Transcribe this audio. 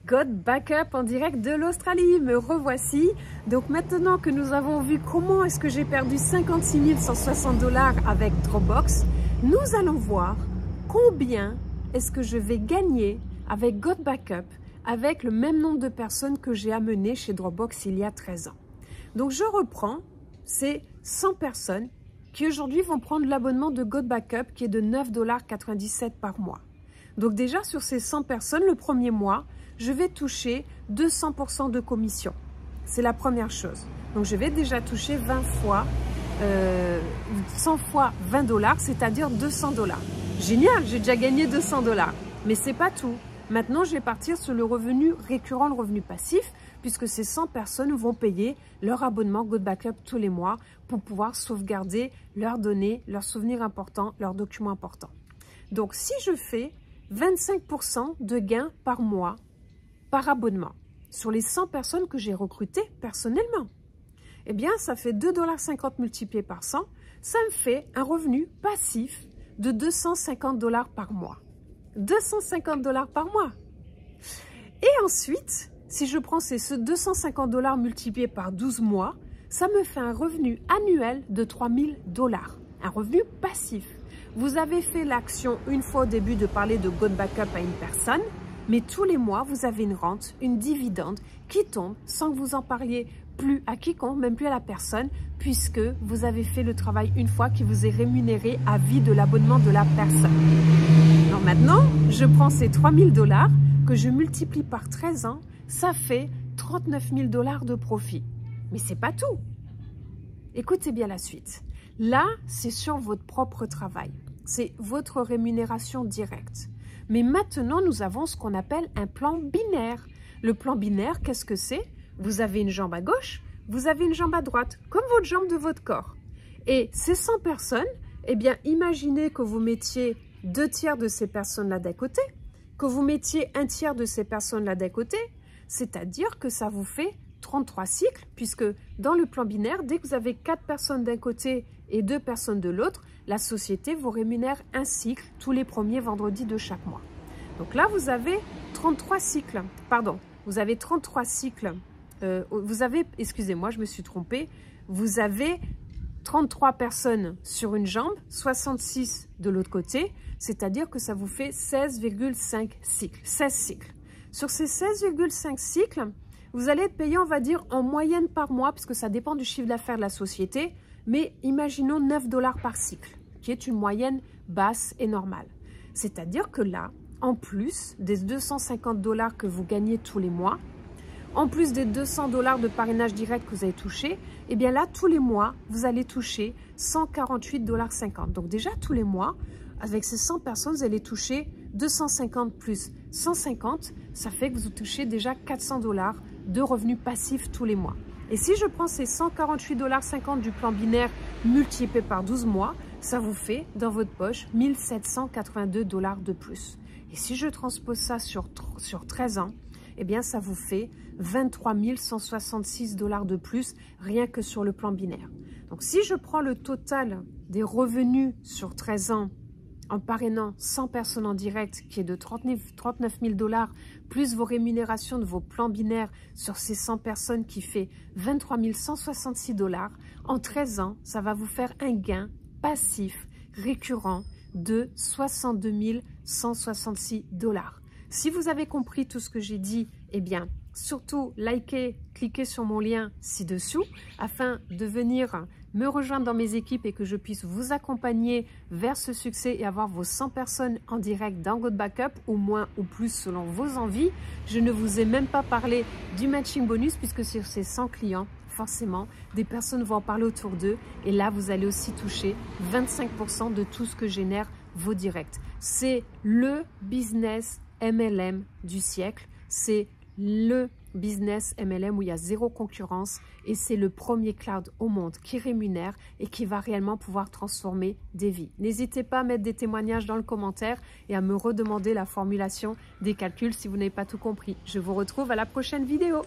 God Backup en direct de l'Australie. Me revoici. Donc maintenant que nous avons vu comment est-ce que j'ai perdu 56 160 $ avec Dropbox, nous allons voir combien est-ce que je vais gagner avec God Backup avec le même nombre de personnes que j'ai amenées chez Dropbox il y a 13 ans. Donc je reprends, c'est 100 personnes qui aujourd'hui vont prendre l'abonnement de God Backup qui est de 9,97 $ par mois. Donc déjà sur ces 100 personnes, le premier mois, je vais toucher 200% de commission. C'est la première chose. Donc je vais déjà toucher 100 fois 20 $, c'est-à-dire 200 $. Génial, j'ai déjà gagné 200 $. Mais c'est pas tout. Maintenant, je vais partir sur le revenu récurrent, le revenu passif, puisque ces 100 personnes vont payer leur abonnement God Backup tous les mois pour pouvoir sauvegarder leurs données, leurs souvenirs importants, leurs documents importants. Donc, si je fais 25% de gains par mois, par abonnement, sur les 100 personnes que j'ai recrutées personnellement, eh bien, ça fait 2,50 $ multiplié par 100. Ça me fait un revenu passif de 250 $ par mois. 250 $ par mois. Et ensuite, si je prends ces 250 $ multipliés par 12 mois, ça me fait un revenu annuel de 3 000 $. Un revenu passif. Vous avez fait l'action une fois au début de parler de God Backup à une personne, mais tous les mois, vous avez une rente, une dividende qui tombe sans que vous en parliez plus à quiconque, même plus à la personne, puisque vous avez fait le travail une fois qui vous est rémunéré à vie de l'abonnement de la personne. Alors maintenant, je prends ces 3 000 $ que je multiplie par 13 ans, ça fait 39 000 $ de profit. Mais c'est pas tout. Écoutez bien la suite. Là, c'est sur votre propre travail. C'est votre rémunération directe. Mais maintenant, nous avons ce qu'on appelle un plan binaire. Le plan binaire, qu'est-ce que c'est? Vous avez une jambe à gauche, vous avez une jambe à droite, comme votre jambe de votre corps. Et ces 100 personnes, eh bien, imaginez que vous mettiez 2 tiers de ces personnes-là d'un côté, que vous mettiez 1 tiers de ces personnes-là d'un côté, c'est-à-dire que ça vous fait 33 cycles, puisque dans le plan binaire, dès que vous avez 4 personnes d'un côté et 2 personnes de l'autre, la société vous rémunère un cycle tous les premiers vendredis de chaque mois. Donc là, vous avez 33 cycles, pardon, vous avez 33 cycles, excusez-moi, je me suis trompée, vous avez 33 personnes sur une jambe, 66 de l'autre côté, c'est-à-dire que ça vous fait 16,5 cycles, 16 cycles. Sur ces 16,5 cycles, vous allez être payé, on va dire, en moyenne par mois, puisque ça dépend du chiffre d'affaires de la société, mais imaginons 9 $ par cycle, qui est une moyenne basse et normale. C'est-à-dire que là, en plus des 250 $ que vous gagnez tous les mois, en plus des 200 $ de parrainage direct que vous avez touché, eh bien là, tous les mois, vous allez toucher 148,50 $. Donc déjà, tous les mois, avec ces 100 personnes, vous allez toucher 250 plus 150, ça fait que vous touchez déjà 400 $ de revenus passifs tous les mois. Et si je prends ces 148,50 $ du plan binaire multiplié par 12 mois, ça vous fait dans votre poche 1782 $ de plus. Et si je transpose ça sur 13 ans, eh bien ça vous fait 23 166 $ de plus rien que sur le plan binaire. Donc si je prends le total des revenus sur 13 ans en parrainant 100 personnes en direct qui est de 39 000 $ plus vos rémunérations de vos plans binaires sur ces 100 personnes qui fait 23 166 $, en 13 ans, ça va vous faire un gain passif récurrent de 62 166 $. Si vous avez compris tout ce que j'ai dit, eh bien, surtout likez, cliquez sur mon lien ci-dessous afin de venir me rejoindre dans mes équipes et que je puisse vous accompagner vers ce succès et avoir vos 100 personnes en direct dans God Backup, ou moins ou plus selon vos envies. Je ne vous ai même pas parlé du matching bonus puisque sur ces 100 clients, forcément, des personnes vont en parler autour d'eux et là, vous allez aussi toucher 25% de tout ce que génèrent vos directs. C'est le business MLM du siècle, c'est le business MLM où il y a zéro concurrence et c'est le premier cloud au monde qui rémunère et qui va réellement pouvoir transformer des vies. N'hésitez pas à mettre des témoignages dans le commentaire et à me redemander la formulation des calculs si vous n'avez pas tout compris. Je vous retrouve à la prochaine vidéo.